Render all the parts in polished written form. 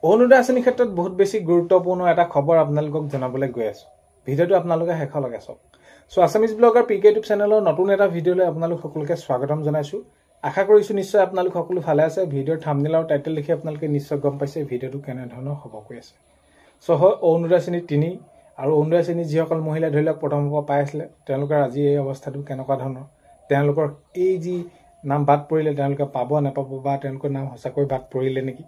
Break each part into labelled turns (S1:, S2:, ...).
S1: অৰুণোদয় আঁচনিৰ ক্ষেত্ৰত বহুত বেছি গুৰুত্বপূৰ্ণ এটা খবৰ আপোনালোকক জনাবলৈ গৈ আছো। ভিডিঅ'টো আপোনালোকে শেষলৈকে চাওক। সো আছামিজ ব্লগাৰ পিকে ইউটিউব চেনেলৰ নতুন এটা ভিডিঅ'লৈ আপোনালোক সকলোকে স্বাগতম জনাইছো। আশা কৰিছো নিশ্চয় আপোনালোক সকলো ভালে আছে। ভিডিঅ'ৰ থাম্বনেল আৰু টাইটেল দেখি আপোনালোকে নিশ্চয় গম পাইছে ভিডিঅ'টো কেনে ধৰণৰ হ'ব গৈ আছে। সো অৰুণোদয় আঁচনি 3 আৰু অৰুণোদয় আঁচনি যিসকল মহিলা ধৰি লওক প্ৰথমৰ পৰা পাই আছিলে তেওঁলোকৰ আজি এই অৱস্থাটো কেনেকুৱা ধৰণৰ, তেওঁলোকৰ এই যি নাম বাদ পৰিলে তেওঁলোকে পাব নাপাব বা তেওঁলোকৰ নাম সঁচাকৈ বাদ পৰিলে নেকি,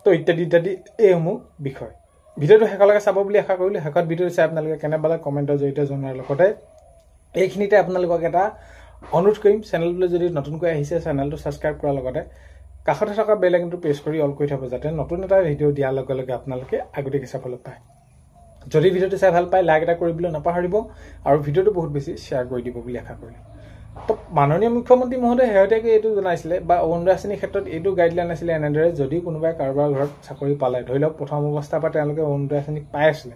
S1: তো ইত্যাদি ইত্যাদি এইসমূহ বিষয় ভিডিঅ'টো শেষলৈকে চাব বুলি আশা কৰিলোঁ। শেষত ভিডিঅ'টো চাই আপোনালোকে কেনে পালে কমেণ্টৰ জৰিয়তে জনোৱাৰ লগতে এইখিনিতে আপোনালোকক এটা অনুৰোধ কৰিম, চেনেলটোলৈ যদি নতুনকৈ আহিছে চেনেলটো ছাবস্ক্ৰাইব কৰাৰ লগতে কাষতে থকা বেল আইকনটো প্ৰেছ কৰি অল কৰি থ'ব, যাতে নতুন এটা ভিডিঅ' দিয়াৰ লগে লগে আপোনালোকে আগতীয়াকৈ চাবলৈ পায়। যদি ভিডিঅ'টো চাই ভাল পায় লাইক এটা কৰিবলৈ নাপাহৰিব আৰু ভিডিঅ'টো বহুত বেছি শ্বেয়াৰ কৰি দিব বুলি আশা কৰিলোঁ। তো মাননীয় মুখ্যমন্ত্ৰী মহোদয়ে শেহতীয়াকৈ এইটো জনাইছিলে বা অৰুণোদয় আঁচনিৰ ক্ষেত্ৰত এইটো গাইডলাইন আছিলে এনেদৰে, যদি কোনোবাই কাৰোবাৰ ঘৰত চাকৰি পালে, ধৰি লওক প্ৰথম অৱস্থাৰ পৰা তেওঁলোকে অৰুণোদয় আঁচনি পাই আছিলে,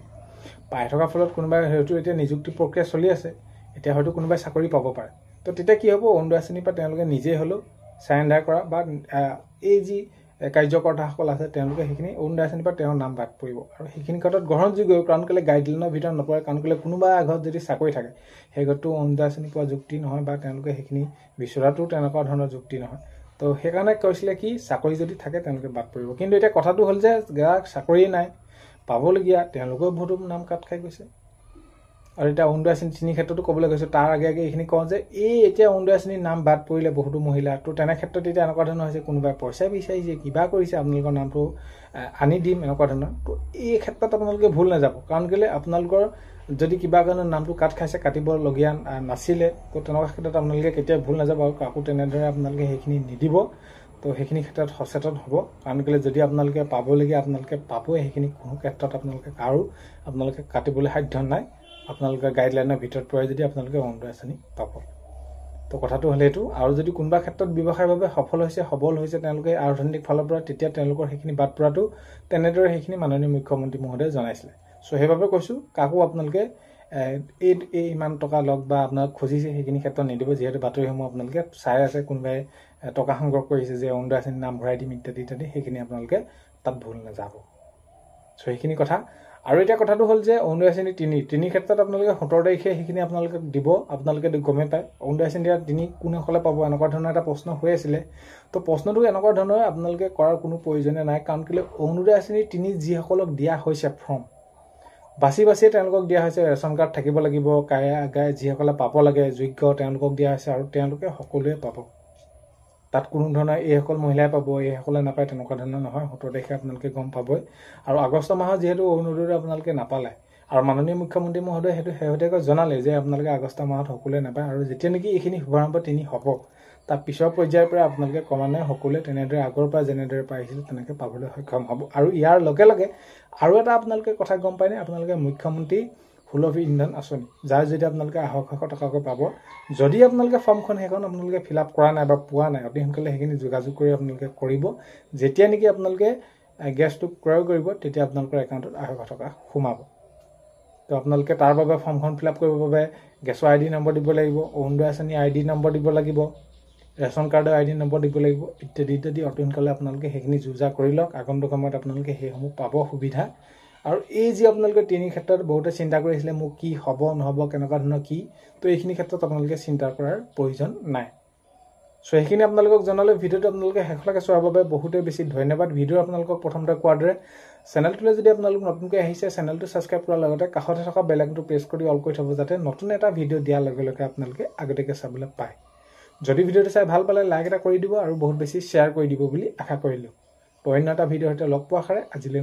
S1: পাই থকাৰ ফলত কোনোবাই হয়তো এতিয়া নিযুক্তি প্ৰক্ৰিয়া চলি আছে, এতিয়া হয়তো কোনোবাই চাকৰি পাব পাৰে। তো তেতিয়া কি হ'ব, অৰুণোদয় আঁচনিৰ পৰা তেওঁলোকে নিজেই হ'লেও চাৰেণ্ডাৰ কৰা বা এই যি কাৰ্যকৰ্তাসকল আছে তেওঁলোকে সেইখিনি অৰুণোদয় আঁচনিৰ পৰা তেওঁৰ নাম বাদ পৰিব আৰু সেইখিনি ক্ষেত্ৰত গ্ৰহণযোগ্য, কাৰণ কেলৈ গাইডলাইনৰ ভিতৰত নপৰে, কাৰণ কেলৈ কোনোবা ঘৰত যদি চাকৰি থাকে সেই ঘৰতো অৰুণোদয় আঁচনি পোৱা যুক্তি নহয় বা তেওঁলোকে সেইখিনি বিচৰাটো তেনেকুৱা ধৰণৰ যুক্তি নহয়। তো সেইকাৰণে কৈছিলে কি, চাকৰি যদি থাকে তেওঁলোকে বাদ পৰিব। কিন্তু এতিয়া কথাটো হ'ল যে যাৰ চাকৰিয়ে নাই পাবলগীয়া তেওঁলোকেও বহুতো নাম কাট খাই গৈছে। আৰু এতিয়া অৰুণোদয় আঁচনি 3 ক্ষেত্ৰতো ক'বলৈ গৈছোঁ, তাৰ আগে আগে এইখিনি কওঁ যে এই এতিয়া অৰুণোদয় আঁচনিৰ নাম বাদ পৰিলে বহুতো মহিলা, তো তেনে ক্ষেত্ৰত এতিয়া এনেকুৱা ধৰণৰ হৈছে, কোনোবাই পইচা বিচাৰিছে, কিবা কৰিছে, আপোনালোকৰ নামটো আনি দিম এনেকুৱা ধৰণৰ। তো এই ক্ষেত্ৰত আপোনালোকে ভুল নাযাব, কাৰণ কেলৈ আপোনালোকৰ যদি কিবা কাৰণে নামটো কাট খাইছে, কাটিবলগীয়া নাছিলে, তো তেনেকুৱা ক্ষেত্ৰত আপোনালোকে কেতিয়াও ভুল নাযাব আৰু কাকো তেনেদৰে আপোনালোকে সেইখিনি নিদিব। তো সেইখিনি ক্ষেত্ৰত সচেতন হ'ব, কাৰণ কেলৈ যদি আপোনালোকে পাবলগীয়া আপোনালোকে পাবই, সেইখিনি কোনো ক্ষেত্ৰত আপোনালোকে কাটিবলৈ সাধ্য নাই। আপোনালোকে গাইডলাইনৰ ভিতৰত পৰে যদি আপোনালোকে অৰুণোদয় আঁচনি পাব। তো কথাটো হ'লে এইটো। আৰু যদি কোনোবা ক্ষেত্ৰত ব্যৱসায়ৰ বাবে সফল হৈছে, সবল হৈছে তেওঁলোকে অৰ্থনৈতিক ফালৰ পৰা, তেতিয়া তেওঁলোকৰ সেইখিনি বাদ পৰাটো তেনেদৰে সেইখিনি মাননীয় মুখ্যমন্ত্ৰী মহোদয়ে জনাইছিলে। চ' সেইবাবে কৈছোঁ, কাকো আপোনালোকে এই ইমান টকা লওক বা আপোনাক খুজিছে সেইখিনি ক্ষেত্ৰত নিদিব, যিহেতু বাতৰিসমূহ আপোনালোকে চাই আছে, কোনোবাই টকা সংগ্ৰহ কৰিছে যে অৰুণোদয় আঁচনিৰ নাম ভৰাই দিম ইত্যাদি ইত্যাদি, সেইখিনি আপোনালোকে তাত ভুল নাযাব। চ' সেইখিনি কথা। আৰু এতিয়া কথাটো হ'ল যে অৰুণোদয় আঁচনি 3 ক্ষেত্ৰত আপোনালোকে 17 তাৰিখে সেইখিনি আপোনালোকে দিব, আপোনালোকে গমেই পায়। অৰুণোদয় আঁচনি 3 কোনসকলে পাব এনেকুৱা ধৰণৰ এটা প্ৰশ্ন হৈ আছিলে। তো প্ৰশ্নটো এনেকুৱা ধৰণৰ, আপোনালোকে কৰাৰ কোনো প্ৰয়োজনীয় নাই, কাৰণ কেলৈ অৰুণোদয় আঁচনি 3 যিসকলক দিয়া হৈছে ফৰ্ম বাছি বাছিয়ে তেওঁলোকক দিয়া হৈছে। ৰেচন কাৰ্ড থাকিব লাগিব, যিসকলে পাব লাগে যোগ্য তেওঁলোকক দিয়া হৈছে আৰু তেওঁলোকে সকলোৱে পাব। তাত কোনো ধৰণৰ এইসকল মহিলাই পাব এইসকলে নাপায় তেনেকুৱা ধৰণৰ নহয়। 17 তাৰিখে আপোনালোকে গম পাবই। আৰু আগষ্ট মাহত যিহেতু অৰুণোদয় আপোনালোকে নাপালে আৰু মাননীয় মুখ্যমন্ত্ৰী মহোদয়ে সেইটো শেহতীয়াকৈ জনালে যে আপোনালোকে আগষ্ট মাহত সকলোৱে নাপায়, আৰু যেতিয়া নেকি এইখিনি শুভাৰম্ভ 3 হ'ব তাৰ পিছৰ পৰ্যায়ৰ পৰা আপোনালোকে ক্ৰমান্বয়ে সকলোৱে তেনেদৰে আগৰ পৰা যেনেদৰে পাইছিল তেনেকৈ পাবলৈ সক্ষম হ'ব। আৰু ইয়াৰ লগে লগে আৰু এটা আপোনালোকে কথা গম পায়নে, আপোনালোকে মুখ্যমন্ত্ৰী সুলভ ইন্ধন আঁচনি, যাৰ যদি আপোনালোকে 800 টকাকৈ পাব, যদি আপোনালোকে ফৰ্মখন সেইখন আপোনালোকে ফিল আপ কৰা নাই বা পোৱা নাই, অতি সোনকালে সেইখিনি যোগাযোগ কৰি আপোনালোকে কৰিব। যেতিয়া নেকি আপোনালোকে গেছটো ক্ৰয় কৰিব তেতিয়া আপোনালোকৰ একাউণ্টত 800 টকা সোমাব। তো আপোনালোকে তাৰ বাবে ফৰ্মখন ফিল আপ কৰিবৰ বাবে গেছৰ ID নম্বৰ দিব লাগিব, অৰুণোদয় আঁচনি ID নম্বৰ দিব লাগিব, ৰেচন কাৰ্ডৰ ID নম্বৰ দিব লাগিব ইত্যাদি ইত্যাদি। অতি সোনকালে আপোনালোকে সেইখিনি যোজা কৰি লওক, আগন্তুক সময়ত আপোনালোকে সেইসমূহ পাব সুবিধা। আৰু এই যি আপোনালোকে 3 ক্ষেত্ৰত বহুতে চিন্তা কৰিছিলে মোক কি হ'ব নহ'ব কেনেকুৱা ধৰণৰ কি, তো এইখিনি ক্ষেত্ৰত আপোনালোকে চিন্তা কৰাৰ প্ৰয়োজন নাই। চ' সেইখিনি আপোনালোকক জনালে। ভিডিঅ'টো আপোনালোকে শেষলৈকে চোৱাৰ বাবে বহুতেই বেছি ধন্যবাদ। ভিডিঅ' আপোনালোকক প্ৰথমতে কোৱাৰ দৰে চেনেলটোলৈ যদি আপোনালোক নতুনকৈ আহিছে চেনেলটো ছাবস্ক্ৰাইব কৰাৰ লগতে কাষতে থকা বেল আইকনটো প্ৰেছ কৰি অল কৰি থ'ব, যাতে নতুন এটা ভিডিঅ' দিয়াৰ লগে লগে আপোনালোকে আগতীয়াকৈ চাবলৈ পায়। যদি ভিডিঅ'টো চাই ভাল পালে লাইক এটা কৰি দিব আৰু বহুত বেছি শ্বেয়াৰ কৰি দিব বুলি আশা কৰিলোঁ। অন্য এটা ভিডিঅ'ৰ সৈতে লগ পোৱাৰ আশাৰে আজিলৈ